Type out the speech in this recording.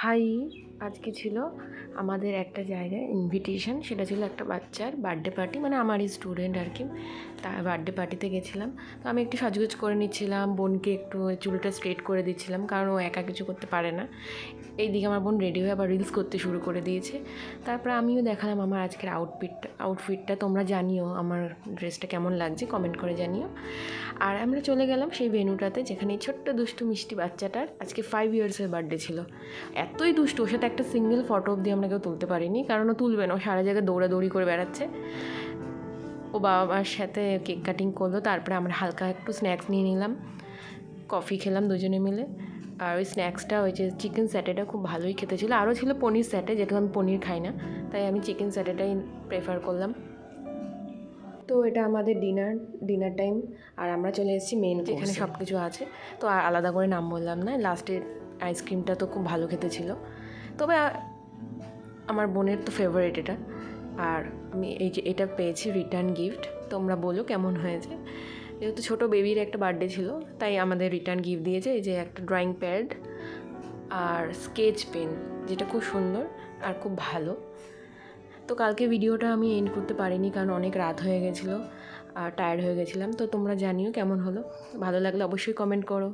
High, আজকে ছিল আমাদের একটা জায়গায় ইনভিটেশন। সেটা ছিল একটা বাচ্চার বার্থডে পার্টি, মানে আমারই স্টুডেন্ট আর কি। তার বার্থডে পার্টিতে গেছিলাম। তো আমি একটু সাজগোজ করে নিচ্ছিলাম, বোনকে একটু চুলটা স্ট্রেট করে দিচ্ছিলাম, কারণ ও একা কিছু করতে পারে না। এইদিকে আমার বোন রেডি হয়ে আবার রিলস করতে শুরু করে দিয়েছে। তারপরে আমিও দেখালাম আমার আজকের আউটফিটটা। তোমরা জানিও আমার ড্রেসটা কেমন লাগছে, কমেন্ট করে জানিও। আর আমরা চলে গেলাম সেই ভেন্যুটাতে, যেখানে ছোট্ট দুষ্টু মিষ্টি বাচ্চাটার আজকে 5 ইয়ার্সের বার্থডে ছিল। এতই দুষ্টু, ওর সাথে একটা সিঙ্গেল ফটো অবধি আমরা কেউ তুলতে পারিনি, কারণ ও তুলবে না, ও সারা জায়গায় দৌড়াদৌড়ি করে বেড়াচ্ছে। ও বাবা মার সাথে কেক কাটিং করলো, তারপরে আমরা হালকা একটু স্ন্যাক্স নিয়ে নিলাম, কফি খেলাম দুজনে মিলে। আর ওই স্ন্যাক্সটা, ওই যে চিকেন স্যাটেটা খুব ভালোই খেতে ছিল। আরও ছিল পনির স্যাটে, যেহেতু আমি পনির খাই না, তাই আমি চিকেন স্যাটেটাই প্রেফার করলাম। তো এটা আমাদের ডিনার টাইম। আর আমরা চলে এসেছি মেন, যেখানে সব কিছু আছে। তো আর আলাদা করে নাম বললাম না। লাস্টের আইসক্রিমটা তো খুব ভালো খেতে ছিল, তবে আমার বোনের তো ফেভারিট এটা। আর আমি এই যে এটা পেয়েছি রিটার্ন গিফট। তোমরা বলো কেমন হয়েছে। যেহেতু ছোটো বেবির একটা বার্থডে ছিল, তাই আমাদের রিটার্ন গিফট দিয়েছে এই যে একটা ড্রয়িং প্যাড আর স্কেচ পেন, যেটা খুব সুন্দর আর খুব ভালো। তো কালকে ভিডিওটা আমি এন্ড করতে পারিনি, কারণ অনেক রাত হয়ে গেছিলো আর টায়ার্ড হয়ে গেছিলাম। তো তোমরা জানিও কেমন হলো, ভালো লাগলে অবশ্যই কমেন্ট করো।